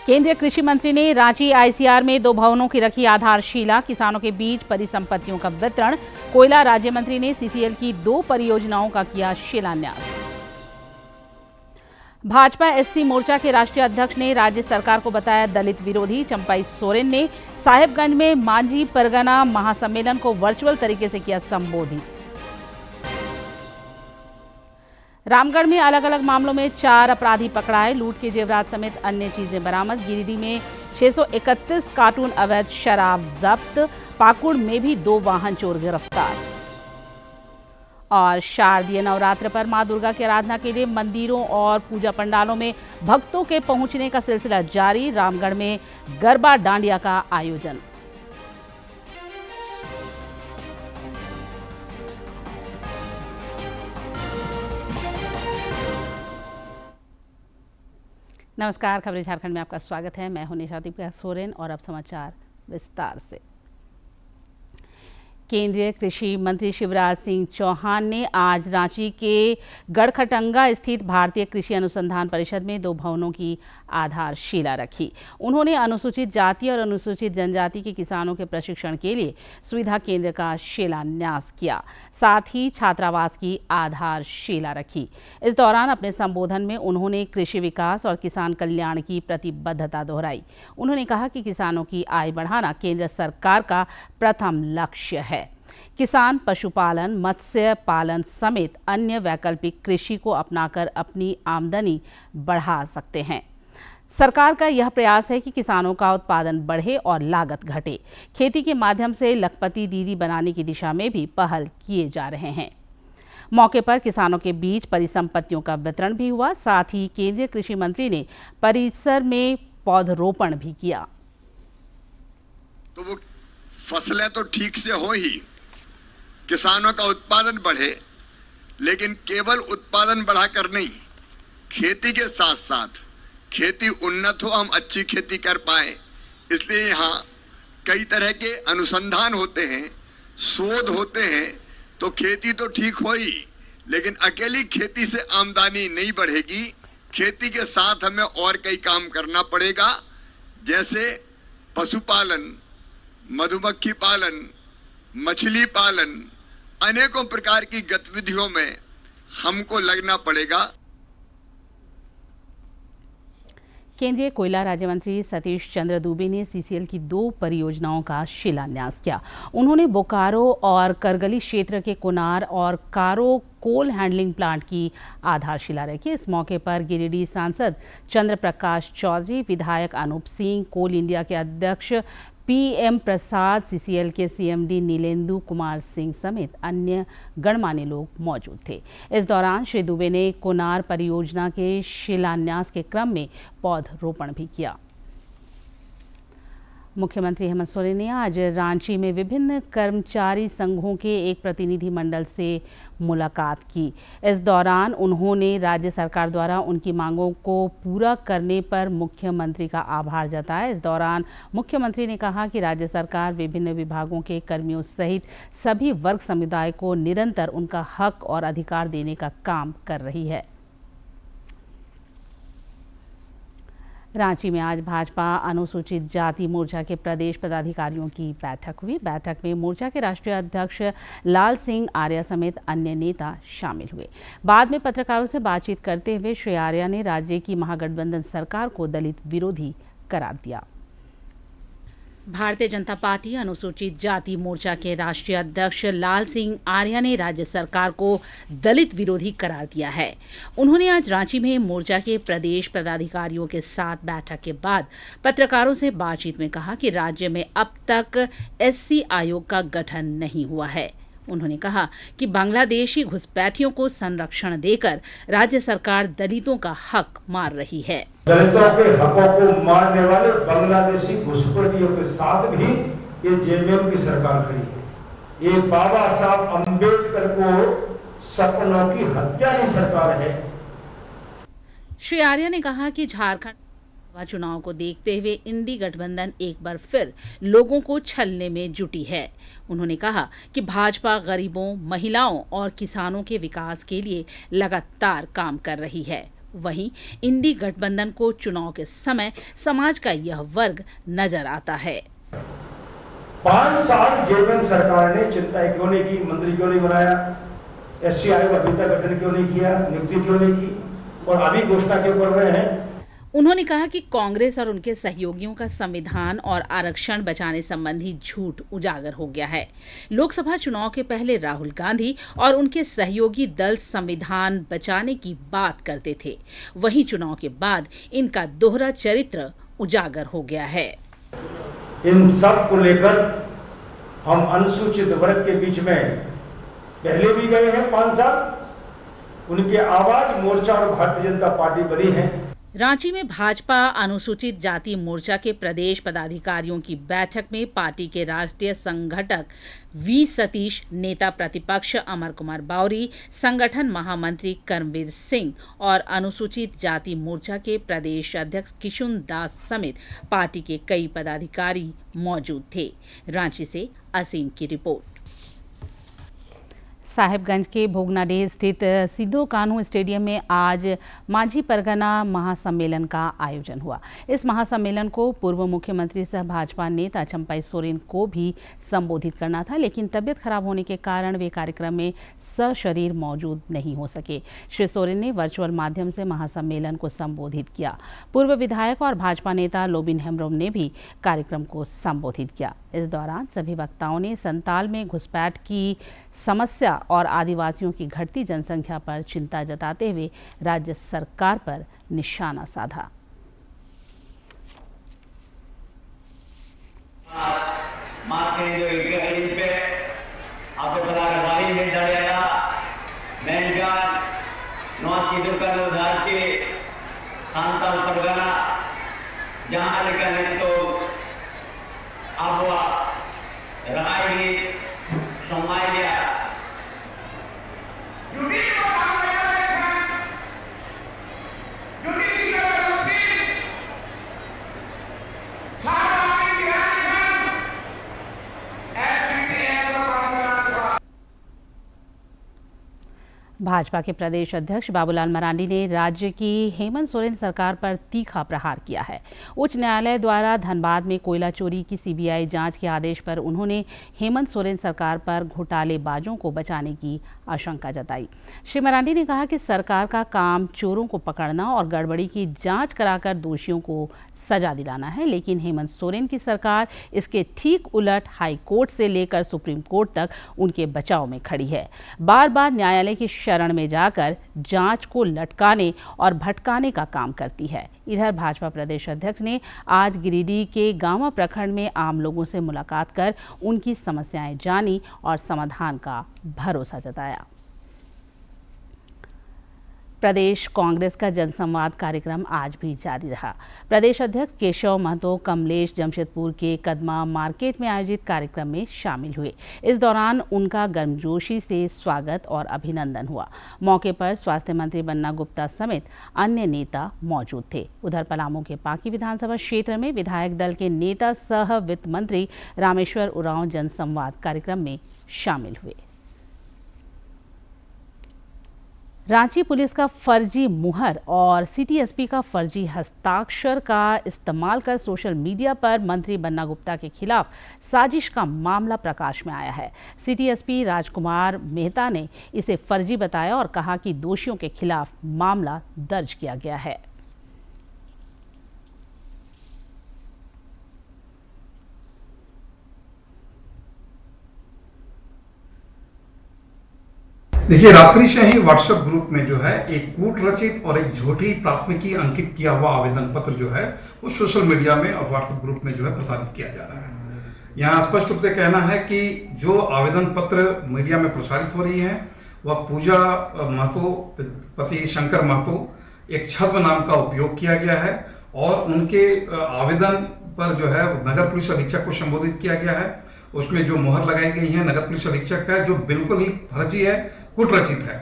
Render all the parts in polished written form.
केंद्रीय कृषि मंत्री ने रांची आईसीआर में 2 भवनों की रखी आधारशिला। किसानों के बीच परिसंपत्तियों का वितरण। कोयला राज्य मंत्री ने सीसीएल की 2 परियोजनाओं का किया शिलान्यास। भाजपा एससी मोर्चा के राष्ट्रीय अध्यक्ष ने राज्य सरकार को बताया दलित विरोधी। चंपाई सोरेन ने साहेबगंज में मांझी परगना महासम्मेलन को वर्चुअल तरीके से किया संबोधित। रामगढ़ में अलग अलग मामलों में 4 अपराधी पकड़ाए। लूट के जेवरात समेत अन्य चीजें बरामद। गिरिडीह में 631 कार्टून अवैध शराब जब्त। पाकुड़ में भी 2 वाहन चोर गिरफ्तार। और शारदीय नवरात्र पर मां दुर्गा की आराधना के लिए मंदिरों और पूजा पंडालों में भक्तों के पहुंचने का सिलसिला जारी। रामगढ़ में गरबा डांडिया का आयोजन। नमस्कार, खबरें झारखंड में आपका स्वागत है। मैं हूं निशा दीपिका सोरेन और अब समाचार विस्तार से। केंद्रीय कृषि मंत्री शिवराज सिंह चौहान ने आज रांची के गढ़खटंगा स्थित भारतीय कृषि अनुसंधान परिषद में 2 भवनों की आधारशिला रखी। उन्होंने अनुसूचित जाति और अनुसूचित जनजाति के किसानों के प्रशिक्षण के लिए सुविधा केंद्र का शिलान्यास किया। साथ ही छात्रावास की आधारशिला रखी। इस दौरान अपने संबोधन में उन्होंने कृषि विकास और किसान कल्याण की प्रतिबद्धता दोहराई। उन्होंने कहा कि किसानों की आय बढ़ाना केंद्र सरकार का प्रथम लक्ष्य है। किसान पशुपालन, मत्स्य पालन समेत अन्य वैकल्पिक कृषि को अपनाकर अपनी आमदनी बढ़ा सकते हैं। सरकार का यह प्रयास है कि किसानों का उत्पादन बढ़े और लागत घटे। खेती के माध्यम से लखपति दीदी बनाने की दिशा में भी पहल किए जा रहे हैं। मौके पर किसानों के बीच परिसंपत्तियों का वितरण भी हुआ। साथ ही केंद्रीय कृषि मंत्री ने परिसर में पौधरोपण भी किया। तो वो फसलें तो ठीक से हो ही, किसानों का उत्पादन बढ़े, लेकिन केवल उत्पादन बढ़ाकर नहीं, खेती के साथ साथ खेती उन्नत हो, हम अच्छी खेती कर पाए। इसलिए यहाँ कई तरह के अनुसंधान होते हैं, शोध होते हैं। तो खेती तो ठीक हो ही, लेकिन अकेली खेती से आमदनी नहीं बढ़ेगी। खेती के साथ हमें और कई काम करना पड़ेगा, जैसे पशुपालन, मधुमक्खी पालन, मछली पालन, अनेकों प्रकार की गतिविधियों में हमको लगना पड़ेगा। केंद्रीय कोयला राज्य मंत्री सतीश चंद्र दुबे ने सीसीएल की 2 परियोजनाओं का शिलान्यास किया। उन्होंने बोकारो और करगली क्षेत्र के कुनार और कारो कोल हैंडलिंग प्लांट की आधारशिला रखी। इस मौके पर गिरिडीह सांसद चंद्र प्रकाश चौधरी, विधायक अनूप सिंह, कोल इंडिया के अध्यक्ष पीएम प्रसाद, सीसीएल के सीएमडी नीलेंदु कुमार सिंह समेत अन्य गणमान्य लोग मौजूद थे। इस दौरान श्री दुबे ने कोनार परियोजना के शिलान्यास के क्रम में पौधरोपण भी किया। मुख्यमंत्री हेमंत सोरेन ने आज रांची में विभिन्न कर्मचारी संघों के एक प्रतिनिधि मंडल से मुलाकात की। इस दौरान उन्होंने राज्य सरकार द्वारा उनकी मांगों को पूरा करने पर मुख्यमंत्री का आभार जताया। इस दौरान मुख्यमंत्री ने कहा कि राज्य सरकार विभिन्न विभागों के कर्मियों सहित सभी वर्ग समुदाय को निरंतर उनका हक और अधिकार देने का काम कर रही है। रांची में आज भाजपा अनुसूचित जाति मोर्चा के प्रदेश पदाधिकारियों की बैठक हुई। बैठक में मोर्चा के राष्ट्रीय अध्यक्ष लाल सिंह आर्या समेत अन्य नेता शामिल हुए। बाद में पत्रकारों से बातचीत करते हुए श्री आर्या ने राज्य की महागठबंधन सरकार को दलित विरोधी करार दिया। भारतीय जनता पार्टी अनुसूचित जाति मोर्चा के राष्ट्रीय अध्यक्ष लाल सिंह आर्या ने राज्य सरकार को दलित विरोधी करार दिया है। उन्होंने आज रांची में मोर्चा के प्रदेश पदाधिकारियों के साथ बैठक के बाद पत्रकारों से बातचीत में कहा कि राज्य में अब तक एससी आयोग का गठन नहीं हुआ है। उन्होंने कहा कि बांग्लादेशी घुसपैठियों को संरक्षण देकर राज्य सरकार दलितों का हक मार रही है। दलितों के हकों को मारने वाले बांग्लादेशी घुसपैठियों के साथ भी ये जेएमएम की सरकार खड़ी है। ये बाबा साहब अम्बेडकर को सपनों की हत्या की सरकार है। श्री आर्या ने कहा कि झारखंड चुनाव को देखते हुए इंडी गठबंधन एक बार फिर लोगों को छलने में जुटी है। उन्होंने कहा कि भाजपा गरीबों, महिलाओं और किसानों के विकास के लिए लगातार काम कर रही है। वहीं इंडी गठबंधन को चुनाव के समय समाज का यह वर्ग नजर आता है। 5 साल जेएमएम सरकार ने चिंता क्यों नहीं की, मंत्री क्यों नहीं बनाया, एससी आयोग अभी तक गठन क्यों नहीं किया, नियुक्ति क्यों नहीं की, और अभी घोषणा क्यों कर रहे हैं। उन्होंने कहा कि कांग्रेस और उनके सहयोगियों का संविधान और आरक्षण बचाने संबंधी झूठ उजागर हो गया है। लोकसभा चुनाव के पहले राहुल गांधी और उनके सहयोगी दल संविधान बचाने की बात करते थे, वहीं चुनाव के बाद इनका दोहरा चरित्र उजागर हो गया है। इन सब को लेकर हम अनुसूचित वर्ग के बीच में पहले भी गए हैं 5 साल, उनके आवाज मोर्चा और भारतीय जनता पार्टी बनी है। रांची में भाजपा अनुसूचित जाति मोर्चा के प्रदेश पदाधिकारियों की बैठक में पार्टी के राष्ट्रीय संगठक वी सतीश, नेता प्रतिपक्ष अमर कुमार बावरी, संगठन महामंत्री कर्मवीर सिंह और अनुसूचित जाति मोर्चा के प्रदेश अध्यक्ष किशुन दास समेत पार्टी के कई पदाधिकारी मौजूद थे। रांची से असीम की रिपोर्ट। साहिबगंज के भोगनाडीह स्थित सिद्धो कान्हू स्टेडियम में आज मांझी परगना महासम्मेलन का आयोजन हुआ। इस महासम्मेलन को पूर्व मुख्यमंत्री सह भाजपा नेता चंपाई सोरेन को भी संबोधित करना था, लेकिन तबियत खराब होने के कारण वे कार्यक्रम में सशरीर मौजूद नहीं हो सके। श्री सोरेन ने वर्चुअल माध्यम से महासम्मेलन को संबोधित किया। पूर्व विधायक और भाजपा नेता लोबिन हेम्ब्रोम ने भी कार्यक्रम को संबोधित किया। इस दौरान सभी वक्ताओं ने संताल में घुसपैठ की समस्या और आदिवासियों की घटती जनसंख्या पर चिंता जताते हुए राज्य सरकार पर निशाना साधा। भाजपा के प्रदेश अध्यक्ष बाबूलाल मरांडी ने राज्य की हेमंत सोरेन सरकार पर तीखा प्रहार किया है। उच्च न्यायालय द्वारा धनबाद में कोयला चोरी की सीबीआई जांच के आदेश पर उन्होंने हेमंत सोरेन सरकार पर घोटालेबाजों को बचाने की आशंका जताई। श्री मरांडी ने कहा कि सरकार का काम चोरों को पकड़ना और गड़बड़ी की जांच कराकर दोषियों को सजा दिलाना है, लेकिन हेमंत सोरेन की सरकार इसके ठीक उलट हाई कोर्ट से लेकर सुप्रीम कोर्ट तक उनके बचाव में खड़ी है। बार बार न्यायालय की शरण में जाकर जांच को लटकाने और भटकाने का काम करती है। इधर भाजपा प्रदेश अध्यक्ष ने आज गिरिडीह के गांवा प्रखंड में आम लोगों से मुलाकात कर उनकी समस्याएं जानी और समाधान का भरोसा जताया। प्रदेश कांग्रेस का जनसंवाद कार्यक्रम आज भी जारी रहा। प्रदेश अध्यक्ष केशव महतो कमलेश जमशेदपुर के कदमा मार्केट में आयोजित कार्यक्रम में शामिल हुए। इस दौरान उनका गर्मजोशी से स्वागत और अभिनंदन हुआ। मौके पर स्वास्थ्य मंत्री बन्ना गुप्ता समेत अन्य नेता मौजूद थे। उधर पलामू के पाकी विधानसभा क्षेत्र में विधायक दल के नेता सह वित्त मंत्री रामेश्वर उरांव जनसंवाद कार्यक्रम में शामिल हुए। रांची पुलिस का फर्जी मुहर और सिटी एसपी का फर्जी हस्ताक्षर का इस्तेमाल कर सोशल मीडिया पर मंत्री बन्ना गुप्ता के खिलाफ साजिश का मामला प्रकाश में आया है। सिटी एसपी राजकुमार मेहता ने इसे फर्जी बताया और कहा कि दोषियों के खिलाफ मामला दर्ज किया गया है। देखिए, रात्रि से ही व्हाट्सएप ग्रुप में जो है एक कूट रचित और एक झूठी प्राथमिकी अंकित किया हुआ आवेदन पत्र जो है वो सोशल मीडिया में और व्हाट्सएप ग्रुप में जो है प्रसारित किया जा रहा है। यहाँ स्पष्ट रूप से कहना है कि जो आवेदन पत्र मीडिया में प्रसारित हो रही है वह पूजा महतो पति शंकर महतो एक छद्म नाम का उपयोग किया गया है और उनके आवेदन पर जो है नगर पुलिस अधीक्षक को संबोधित किया गया है। उसमें जो मोहर लगाई गई है नगर पुलिस अधीक्षक का, जो बिल्कुल ही फर्जी है, कूट रचित है।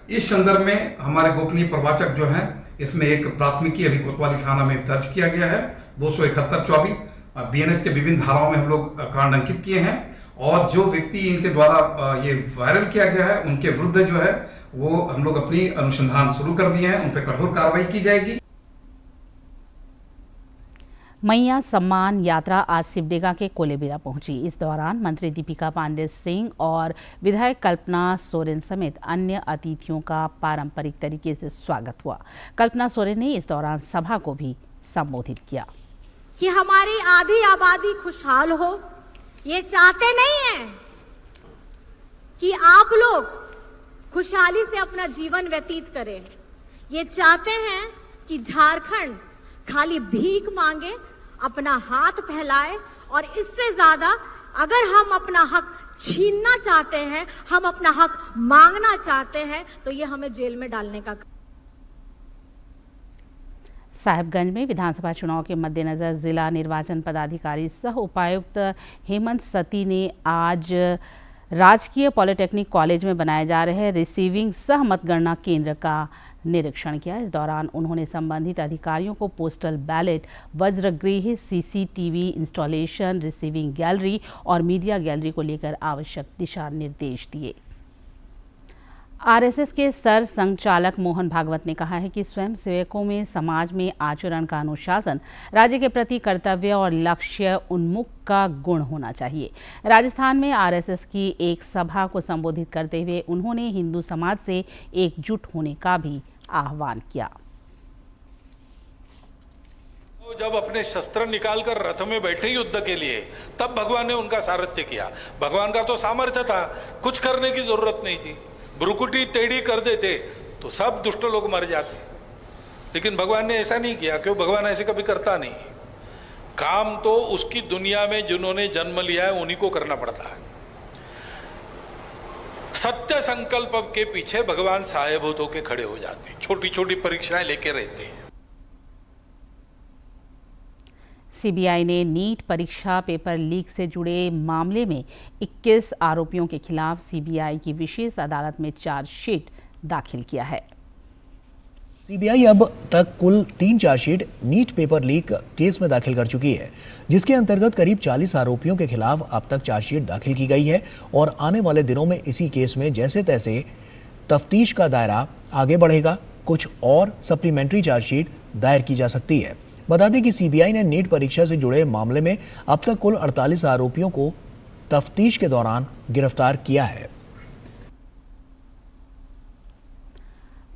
इस संदर्भ में हमारे गोपनीय प्रवाचक जो हैं इसमें एक प्राथमिकी अभी कोतवाली थाना में दर्ज किया गया है 271/24 बीएनएस के विभिन्न धाराओं में हम लोग कांड अंकित किए हैं और जो व्यक्ति इनके द्वारा ये वायरल किया गया है उनके विरुद्ध जो है वो हम लोग अपनी अनुसंधान शुरू कर दिए हैं, उन पर कठोर कार्रवाई की जाएगी। मैया सम्मान यात्रा आज सिमडेगा के कोलेबिरा पहुंची। इस दौरान मंत्री दीपिका पांडे सिंह और विधायक कल्पना सोरेन समेत अन्य अतिथियों का पारंपरिक तरीके से स्वागत हुआ। कल्पना सोरेन ने इस दौरान सभा को भी संबोधित किया कि हमारी आधी आबादी खुशहाल हो। ये चाहते नहीं हैं कि आप लोग खुशहाली से अपना जीवन व्यतीत करें। ये चाहते हैं कि झारखंड खाली भीख मांगे, अपना हाथ फैलाए और इससे ज्यादा अगर हम अपना हक छीनना चाहते हैं, हम अपना हक मांगना चाहते हैं, तो ये हमें जेल में डालने का। साहिबगंज में विधानसभा चुनाव के मद्देनजर जिला निर्वाचन पदाधिकारी सह उपायुक्त हेमंत सती ने आज राजकीय पॉलिटेक्निक कॉलेज में बनाए जा रहे रिसीविंग सह मतगणना केंद्र का निरीक्षण किया। इस दौरान उन्होंने संबंधित अधिकारियों को पोस्टल बैलेट, वज्रगृह, सीसीटीवी इंस्टॉलेशन, रिसीविंग गैलरी और मीडिया गैलरी को लेकर आवश्यक दिशा निर्देश दिए। आरएसएस के सर संचालक मोहन भागवत ने कहा है कि स्वयंसेवकों में समाज में आचरण का अनुशासन, राज्य के प्रति कर्तव्य और लक्ष्य उन्मुख का गुण होना चाहिए। राजस्थान में आरएसएस की एक सभा को संबोधित करते हुए उन्होंने हिंदू समाज से एकजुट होने का भी आह्वान किया। जब अपने शस्त्र निकालकर रथ में बैठे युद्ध के लिए, तब भगवान ने उनका सारथ्य किया। भगवान का तो सामर्थ्य था, कुछ करने की जरूरत नहीं थी। भ्रुकुटी टेढ़ी कर देते तो सब दुष्ट लोग मर जाते, लेकिन भगवान ने ऐसा नहीं किया। क्यों? भगवान ऐसे कभी करता नहीं। काम तो उसकी दुनिया में जिन्होंने जन्म लिया है उन्हीं को करना पड़ता है। सत्य संकल्प के पीछे भगवान साहेबूत होके खड़े हो जाते हैं, छोटी छोटी परीक्षाएं लेके रहते हैं। सीबीआई ने नीट परीक्षा पेपर लीक से जुड़े मामले में 21 आरोपियों के खिलाफ सीबीआई की विशेष अदालत में चार्जशीट दाखिल किया है। सीबीआई अब तक कुल 3 chargesheet NEET paper leak case में दाखिल कर चुकी है, जिसके अंतर्गत करीब 40 आरोपियों के खिलाफ अब तक चार्जशीट दाखिल की गई है और आने वाले दिनों में इसी केस में जैसे तैसे तफ्तीश का दायरा आगे बढ़ेगा, कुछ और सप्लीमेंट्री चार्जशीट दायर की जा सकती है। बता दें कि सीबीआई ने नीट परीक्षा से जुड़े मामले में अब तक कुल 48 आरोपियों को तफ्तीश के दौरान गिरफ्तार किया है।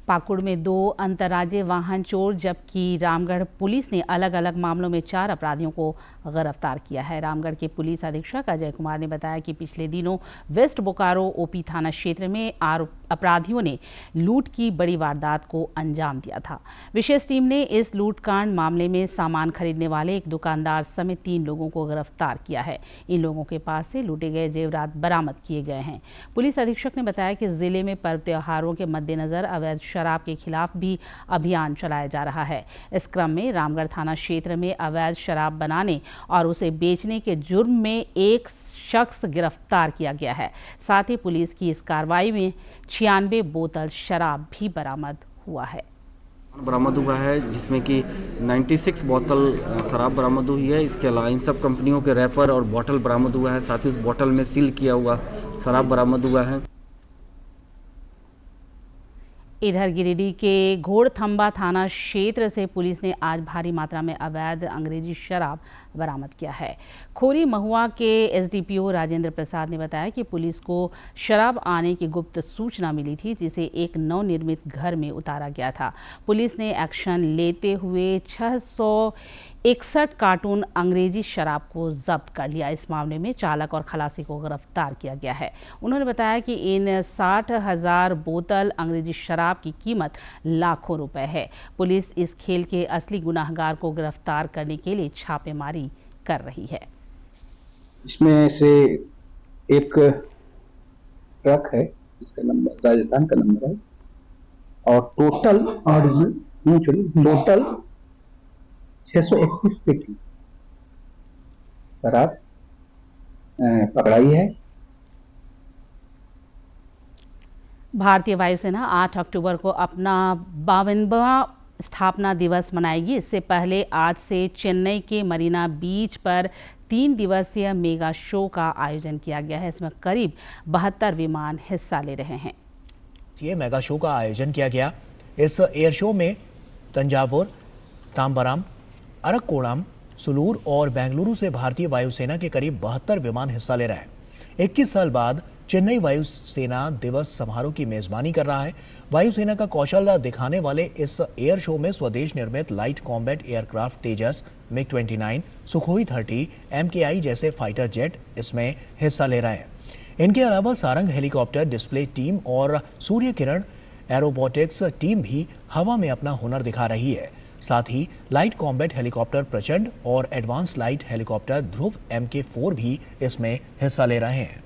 पाकुड़ में 2 अंतर्राज्यीय वाहन चोर, जबकि रामगढ़ पुलिस ने अलग अलग मामलों में 4 अपराधियों को गिरफ्तार किया है। रामगढ़ के पुलिस अधीक्षक अजय कुमार ने बताया कि पिछले दिनों वेस्ट बोकारो ओपी थाना क्षेत्र में अपराधियों ने लूट की बड़ी वारदात को अंजाम दिया था। विशेष टीम ने इस लूटकांड मामले में सामान खरीदने वाले एक दुकानदार समेत 3 लोगों को गिरफ्तार किया है। इन लोगों के पास से लूटे गए जेवरात बरामद किए गए हैं। पुलिस अधीक्षक ने बताया कि जिले में पर्व त्योहारों के मद्देनजर अवैध शराब के खिलाफ भी अभियान चलाया जा रहा है। इस क्रम में रामगढ़ थाना क्षेत्र में अवैध शराब बनाने और उसे बेचने के जुर्म में एक शख्स गिरफ्तार किया गया है। साथ ही पुलिस की इस कार्रवाई में 96 बोतल शराब भी बरामद हुआ है। बरामद हुआ है, जिसमें कि 96 बोतल शराब बरामद हुई है। इसके अलावा इन सब कंपनियों के रैपर और बोतल बरामद हुआ है। साथ ही उस बोतल में सील किया हुआ शराब बरामद हुआ है। इधर गिरिडीह के घोड़थंबा थाना क्षेत्र से पुलिस ने आज भारी मात्रा में अवैध अंग्रेजी शराब बरामद किया है। खोरी महुआ के एसडीपीओ राजेंद्र प्रसाद ने बताया कि पुलिस को शराब आने की गुप्त सूचना मिली थी, जिसे एक नवनिर्मित घर में उतारा गया था। पुलिस ने एक्शन लेते हुए 661 कार्टून अंग्रेजी शराब को जब्त कर लिया। इस मामले में चालक और खलासी को गिरफ्तार किया गया है। उन्होंने बताया कि इन 60,000 बोतल अंग्रेजी शराब की कीमत लाखों रुपए है। पुलिस इस खेल के असली गुनाहगार को गिरफ्तार करने के लिए छापेमारी कर रही है। इसमें से एक ट्रक है, इसका नंबर राजस्थान का नंबर है, और टोटल 631 पेटी शराब पकड़ाई है। भारतीय वायुसेना 8 अक्टूबर को अपना 52वां स्थापना दिवस मनाएगी। इससे पहले आज से चेन्नई के मरीना बीच पर 3 दिवसीय मेगा शो का आयोजन किया गया है। इसमें करीब 72 विमान हिस्सा ले रहे हैं। ये मेगा शो का आयोजन किया गया। इस एयर शो में तंजावुर, तांबरम, अरक्कोणम, सुलूर और बेंगलुरु से भारतीय वायुसेना के करीब 72 विमान हिस्सा ले रहे हैं। 21 साल बाद चेन्नई वायुसेना दिवस समारोह की मेजबानी कर रहा है। वायुसेना का कौशल दिखाने वाले इस एयर शो में स्वदेश निर्मित लाइट कॉम्बैट एयरक्राफ्ट तेजस, MiG-29, सुखोई 30, MKI जैसे फाइटर जेट इसमें हिस्सा ले रहे हैं। इनके अलावा सारंग हेलीकॉप्टर डिस्प्ले टीम और सूर्य किरण एरोबॉटिक्स टीम भी हवा में अपना हुनर दिखा रही है। साथ ही लाइट कॉम्बैट हेलीकॉप्टर प्रचंड और एडवांस लाइट हेलीकॉप्टर ध्रुव MK4 भी इसमें हिस्सा ले रहे हैं।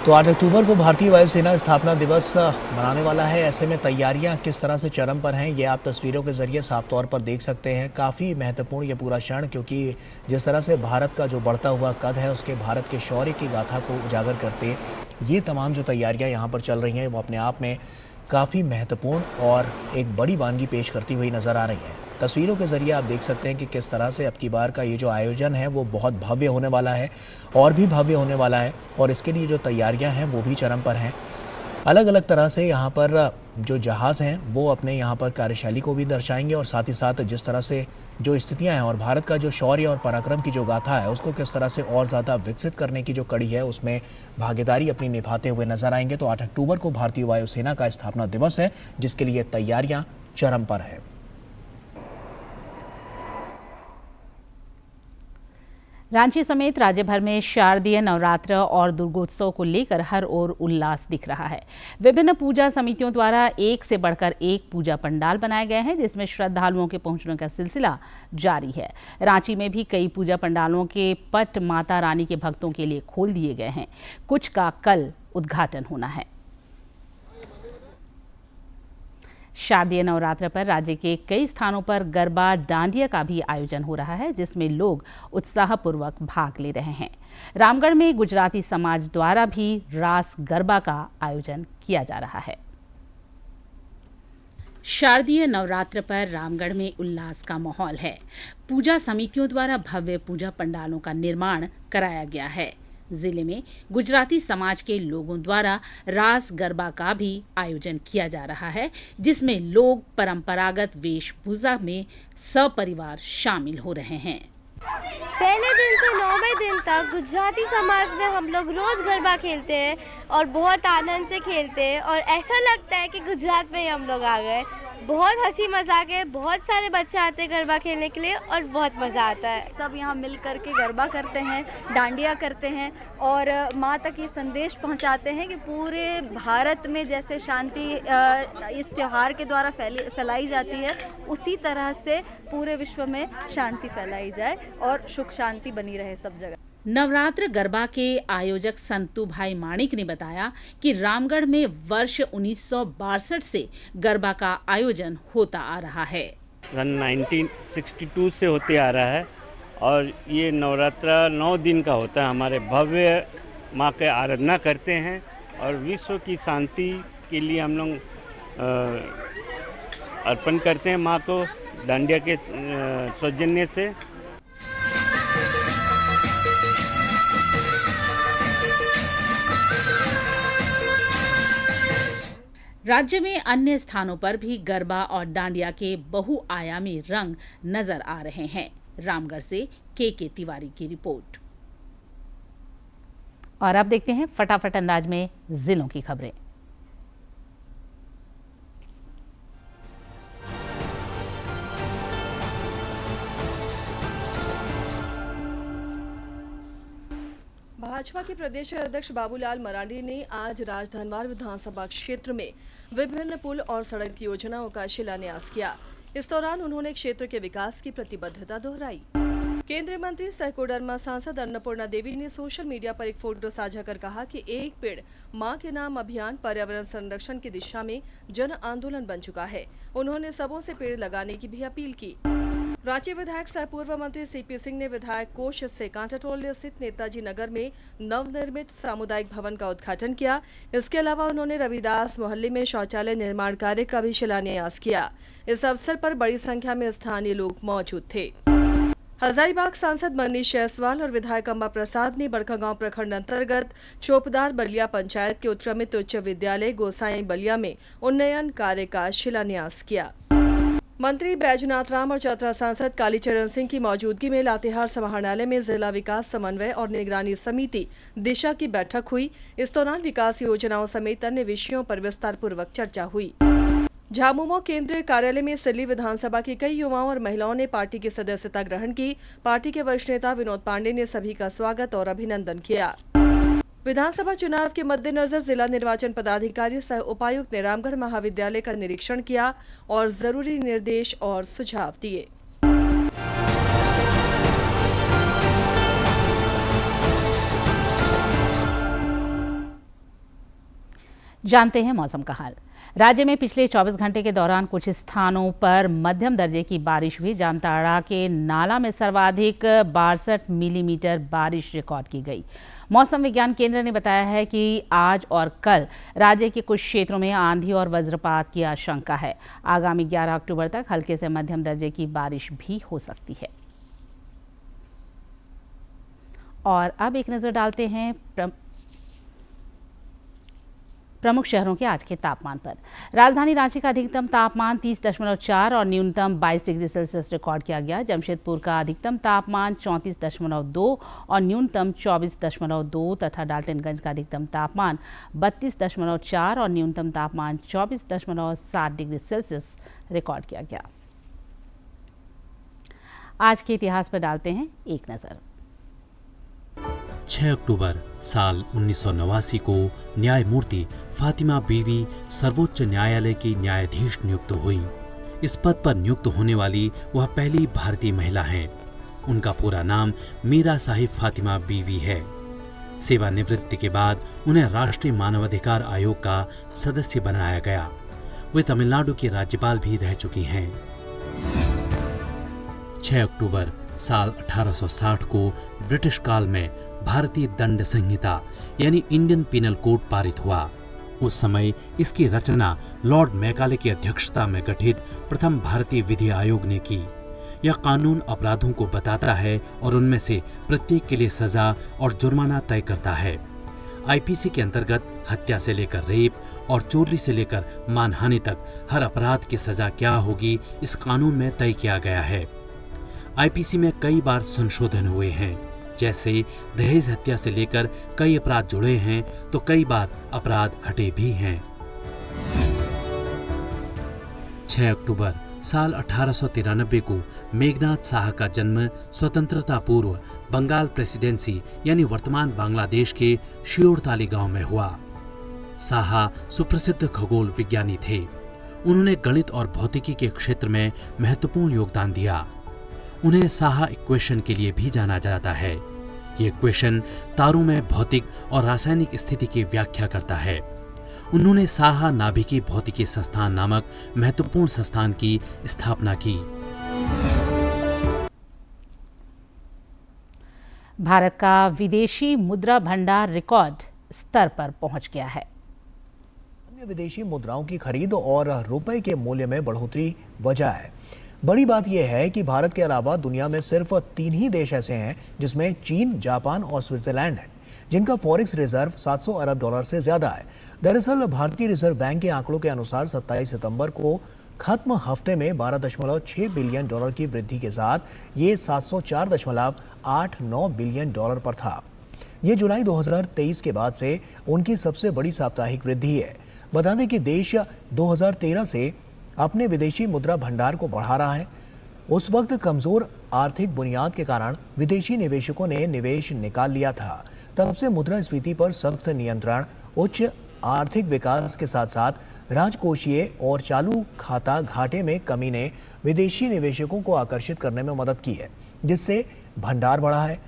तो 8 अक्टूबर को भारतीय वायुसेना स्थापना दिवस मनाने वाला है। ऐसे में तैयारियां किस तरह से चरम पर हैं, ये आप तस्वीरों के जरिए साफ तौर पर देख सकते हैं। काफ़ी महत्वपूर्ण ये पूरा क्षण, क्योंकि जिस तरह से भारत का जो बढ़ता हुआ कद है, उसके भारत के शौर्य की गाथा को उजागर करते ये तमाम जो तैयारियां यहाँ पर चल रही हैं, वो अपने आप में काफ़ी महत्वपूर्ण और एक बड़ी वानगी पेश करती हुई नज़र आ रही हैं। तस्वीरों के ज़रिए आप देख सकते हैं कि किस तरह से अब की बार का ये जो आयोजन है वो बहुत भव्य होने वाला है और भी भव्य होने वाला है, और इसके लिए जो तैयारियां हैं वो भी चरम पर हैं। अलग अलग तरह से यहाँ पर जो जहाज़ हैं वो अपने यहाँ पर कार्यशैली को भी दर्शाएंगे, और साथ ही साथ जिस तरह से जो स्थितियाँ हैं और भारत का जो शौर्य और पराक्रम की जो गाथा है उसको किस तरह से और ज़्यादा विकसित करने की जो कड़ी है उसमें भागीदारी अपनी निभाते हुए नजर आएंगे। तो 8 अक्टूबर को भारतीय वायुसेना का स्थापना दिवस है, जिसके लिए तैयारियां चरम पर है। रांची समेत राज्य भर में शारदीय नवरात्र और दुर्गोत्सव को लेकर हर ओर उल्लास दिख रहा है। विभिन्न पूजा समितियों द्वारा एक से बढ़कर एक पूजा पंडाल बनाए गए हैं, जिसमें श्रद्धालुओं के पहुंचने का सिलसिला जारी है। रांची में भी कई पूजा पंडालों के पट माता रानी के भक्तों के लिए खोल दिए गए हैं। कुछ का कल उद्घाटन होना है। शारदीय नवरात्र पर राज्य के कई स्थानों पर गरबा डांडिया का भी आयोजन हो रहा है, जिसमें लोग उत्साहपूर्वक भाग ले रहे हैं। रामगढ़ में गुजराती समाज द्वारा भी रास गरबा का आयोजन किया जा रहा है। शारदीय नवरात्र पर रामगढ़ में उल्लास का माहौल है। पूजा समितियों द्वारा भव्य पूजा पंडालों का निर्माण कराया गया है। जिले में गुजराती समाज के लोगों द्वारा रास गरबा का भी आयोजन किया जा रहा है, जिसमें लोग परंपरागत वेशभूषा में सपरिवार शामिल हो रहे हैं। पहले दिन से 9वें दिन तक गुजराती समाज में हम लोग रोज गरबा खेलते हैं और बहुत आनंद से खेलते हैं, और ऐसा लगता है कि गुजरात में ही हम लोग आ गए। बहुत हंसी मजाक है, बहुत सारे बच्चे आते हैं गरबा खेलने के लिए और बहुत मज़ा आता है। सब यहाँ मिल कर के गरबा करते हैं, डांडिया करते हैं और माँ तक ये संदेश पहुँचाते हैं कि पूरे भारत में जैसे शांति इस त्योहार के द्वारा फैलाई जाती है, उसी तरह से पूरे विश्व में शांति फैलाई जाए और सुख शांति बनी रहे सब जगह। नवरात्र गरबा के आयोजक संतू भाई माणिक ने बताया कि रामगढ़ में वर्ष 1962 से गरबा का आयोजन होता आ रहा है। 1962 से होते आ रहा है और ये नवरात्र 9 दिन का होता है। हमारे भव्य माँ के आराधना करते हैं और विश्व की शांति के लिए हम लोग अर्पण करते हैं माँ को डांडिया के सौजन्य से। राज्य में अन्य स्थानों पर भी गरबा और डांडिया के बहुआयामी रंग नजर आ रहे हैं। रामगढ़ से के तिवारी की रिपोर्ट। और अब देखते हैं फटाफट अंदाज में जिलों की खबरें। भाजपा के प्रदेश अध्यक्ष बाबूलाल मरांडी ने आज राजधनवार विधानसभा क्षेत्र में विभिन्न पुल और सड़क योजनाओं का शिलान्यास किया। इस दौरान उन्होंने क्षेत्र के विकास की प्रतिबद्धता दोहराई। केंद्रीय मंत्री सह कोडरमा सांसद अन्नपूर्णा देवी ने सोशल मीडिया पर एक फोटो साझा कर कहा कि एक पेड़ मां के नाम अभियान पर्यावरण संरक्षण की दिशा में जन आंदोलन बन चुका है। उन्होंने सबों से पेड़ लगाने की भी अपील की। रांची विधायक सह पूर्व मंत्री सीपी सिंह ने विधायक कोष से कांटाटोल स्थित नेताजी नगर में नवनिर्मित सामुदायिक भवन का उद्घाटन किया। इसके अलावा उन्होंने रविदास मोहल्ले में शौचालय निर्माण कार्य का भी शिलान्यास किया। इस अवसर पर बड़ी संख्या में स्थानीय लोग मौजूद थे। हजारीबाग सांसद मनीष जायसवाल और विधायक अंबा प्रसाद ने बड़कागांव प्रखंड अंतर्गत चोपदार बलिया पंचायत के उत्क्रमित उच्च विद्यालय गोसाई बलिया में उन्नयन कार्य का शिलान्यास किया। मंत्री बैजनाथ राम और चतरा सांसद कालीचरण सिंह की मौजूदगी में लातेहार समाहरणालय में जिला विकास समन्वय और निगरानी समिति दिशा की बैठक हुई। इस दौरान विकास योजनाओं समेत अन्य विषयों पर विस्तार पूर्वक चर्चा हुई। झामुमो केंद्रीय कार्यालय में सिल्ली विधानसभा की कई युवाओं और महिलाओं ने पार्टी की सदस्यता ग्रहण की। पार्टी के वरिष्ठ नेता विनोद पांडे ने सभी का स्वागत और अभिनंदन किया। विधानसभा चुनाव के मद्देनजर जिला निर्वाचन पदाधिकारी सह उपायुक्त ने रामगढ़ महाविद्यालय का निरीक्षण किया और जरूरी निर्देश और सुझाव दिए। जानते हैं मौसम का हाल। राज्य में पिछले 24 घंटे के दौरान कुछ स्थानों पर मध्यम दर्जे की बारिश हुई। जामताड़ा के नाला में सर्वाधिक 62 मिलीमीटर बारिश रिकॉर्ड की गई। मौसम विज्ञान केंद्र ने बताया है कि आज और कल राज्य के कुछ क्षेत्रों में आंधी और वज्रपात की आशंका है। आगामी 11 अक्टूबर तक हल्के से मध्यम दर्जे की बारिश भी हो सकती है। और अब एक नजर डालते हैं प्रमुख शहरों के आज के तापमान पर। राजधानी रांची का अधिकतम तापमान 30.4 और न्यूनतम 22 डिग्री सेल्सियस रिकॉर्ड किया गया। जमशेदपुर का अधिकतम तापमान 34.2 और न्यूनतम 24.2 तथा डाल्टनगंज का अधिकतम तापमान 32.4 और न्यूनतम तापमान 24.7 डिग्री सेल्सियस रिकॉर्ड किया गया। आज के इतिहास पर डालते हैं एक नजर। 6 अक्टूबर साल 1989 को न्यायमूर्ति फातिमा बीवी सर्वोच्च न्यायालय की न्यायाधीश नियुक्त हुई। इस पद पर नियुक्त होने वाली वह पहली भारतीय महिला हैं। उनका पूरा नाम मीरा साहिब फातिमा बीवी है। सेवानिवृत्ति के बाद उन्हें राष्ट्रीय मानवाधिकार आयोग का सदस्य बनाया गया। वे तमिलनाडु की राज्यपाल भी रह चुकी हैं। 6 अक्टूबर साल 1860 को ब्रिटिश काल में भारतीय दंड संहिता यानी इंडियन पिनल कोड पारित हुआ। उस समय इसकी रचना लॉर्ड मैकाले की अध्यक्षता में गठित प्रथम भारतीय विधि आयोग ने की। यह कानून अपराधों को बताता है और उनमें से प्रत्येक के लिए सजा और जुर्माना तय करता है। आईपीसी के अंतर्गत हत्या से लेकर रेप और चोरी से लेकर मानहानि तक हर अपराध की सजा क्या होगी इस कानून में तय किया गया है। आईपीसी में कई बार संशोधन हुए हैं, जैसे दहेज हत्या से लेकर कई अपराध जुड़े हैं तो कई बार अपराध हटे भी हैं। 6 अक्टूबर साल 1893 को मेघनाथ साहा का जन्म स्वतंत्रता पूर्व बंगाल प्रेसिडेंसी यानी वर्तमान बांग्लादेश के शियोरताली गांव में हुआ। साहा सुप्रसिद्ध खगोल विज्ञानी थे। उन्होंने गणित और भौतिकी के क्षेत्र में महत्वपूर्ण योगदान दिया। उन्हें साहा इक्वेशन के लिए भी जाना जाता है। ये इक्वेशन तारों में भौतिक और रासायनिक स्थिति की व्याख्या करता है। उन्होंने साहा नाभिकीय भौतिकी संस्थान नामक महत्वपूर्ण संस्थान की स्थापना की। भारत का विदेशी मुद्रा भंडार रिकॉर्ड स्तर पर पहुंच गया है। अन्य विदेशी मुद्राओं की खरीद और रुपए के मूल्य में बढ़ोतरी वजह है। बड़ी बात यह है कि भारत के अलावा दुनिया में सिर्फ 3 ही देश ऐसे हैं जिसमें चीन, जापान और स्विट्जरलैंड है, जिनका फॉरेक्स रिजर्व 700 अरब डॉलर से ज्यादा है। दरअसल भारतीय रिजर्व बैंक के आंकड़ों के अनुसार 27 सितंबर को खत्म हफ्ते में 12.6 बिलियन डॉलर की वृद्धि के साथ ये 704.89 बिलियन डॉलर पर था। ये जुलाई 2023 के बाद से उनकी सबसे बड़ी साप्ताहिक वृद्धि है। बता दें कि देश 2013 से अपने विदेशी मुद्रा भंडार को बढ़ा रहा है। उस वक्त कमजोर आर्थिक बुनियाद के कारण विदेशी निवेशकों ने निवेश निकाल लिया था। तब से मुद्रास्फीति पर सख्त नियंत्रण, उच्च आर्थिक विकास के साथ साथ राजकोषीय और चालू खाता घाटे में कमी ने विदेशी निवेशकों को आकर्षित करने में मदद की है, जिससे भंडार बढ़ा है।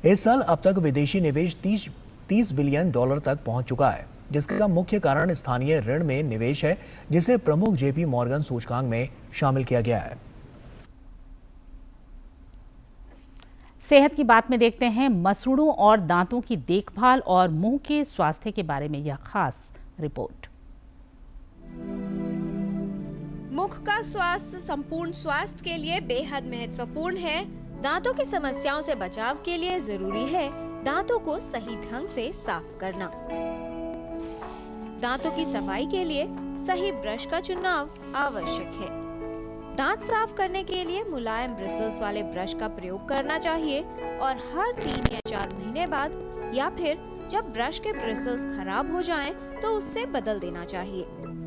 इस साल अब तक विदेशी निवेश 30 बिलियन डॉलर तक पहुंच चुका है, जिसका मुख्य कारण स्थानीय ऋण में निवेश है, जिसे प्रमुख जेपी मॉर्गन सूचकांक में शामिल किया गया है। सेहत की बात में देखते हैं मसूड़ों और दांतों की देखभाल और मुंह के स्वास्थ्य के बारे में यह खास रिपोर्ट। मुख का स्वास्थ्य संपूर्ण स्वास्थ्य के लिए बेहद महत्वपूर्ण है। दांतों की समस्याओं से बचाव के लिए जरूरी है दांतों को सही ढंग से साफ करना। दांतों की सफाई के लिए सही ब्रश का चुनाव आवश्यक है। दांत साफ करने के लिए मुलायम ब्रिसल्स वाले ब्रश का प्रयोग करना चाहिए और हर 3 या 4 महीने बाद या फिर जब ब्रश के ब्रिसल्स खराब हो जाएं, तो उससे बदल देना चाहिए।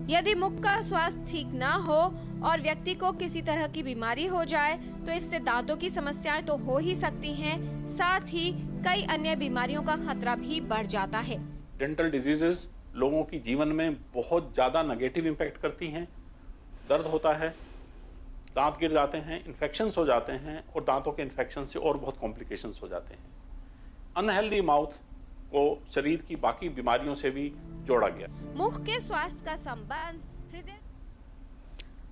यदि मुख का स्वास्थ्य ठीक ना हो और व्यक्ति को किसी तरह की बीमारी हो जाए तो इससे दांतों की समस्याएं तो हो ही सकती हैं, साथ ही कई अन्य बीमारियों का खतरा भी बढ़ जाता है। डेंटल डिजीजेस लोगों की जीवन में बहुत ज़्यादा नेगेटिव इम्पैक्ट करती हैं। दर्द होता है, दांत गिर जाते हैं, इन्फेक्शंस हो जाते हैं और दांतों के इन्फेक्शन से और बहुत कॉम्प्लिकेशंस हो जाते हैं। अनहेल्दी माउथ को शरीर की बाकी बीमारियों से भी जोड़ा गया। मुख के स्वास्थ्य का संबंध हृदय।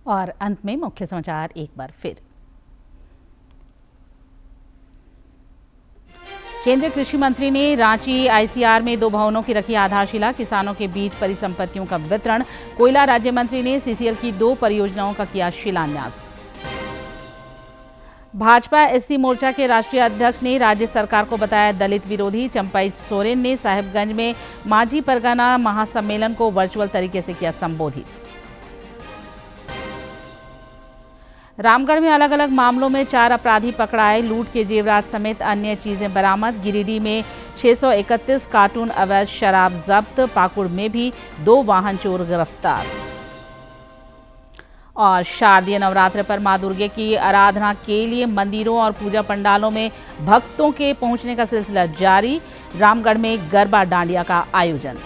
और अंत में मुख्य समाचार एक बार फिर। केंद्रीय कृषि मंत्री ने रांची आईसीआर में 2 भवनों की रखी आधारशिला। किसानों के बीच परिसंपत्तियों का वितरण। कोयला राज्य मंत्री ने सीसीएल की 2 परियोजनाओं का किया शिलान्यास। भाजपा एससी मोर्चा के राष्ट्रीय अध्यक्ष ने राज्य सरकार को बताया दलित विरोधी। चंपाई सोरेन ने साहिबगंज में माझी परगना महासम्मेलन को वर्चुअल तरीके से किया संबोधित। रामगढ़ में अलग अलग मामलों में 4 अपराधी पकड़ाए। लूट के जेवरात समेत अन्य चीजें बरामद। गिरिडीह में 631 कार्टून अवैध शराब जब्त। पाकुड़ में भी 2 वाहन चोर गिरफ्तार। और शारदीय नवरात्र पर मां दुर्गे की आराधना के लिए मंदिरों और पूजा पंडालों में भक्तों के पहुंचने का सिलसिला जारी। रामगढ़ में गरबा डांडिया का आयोजन।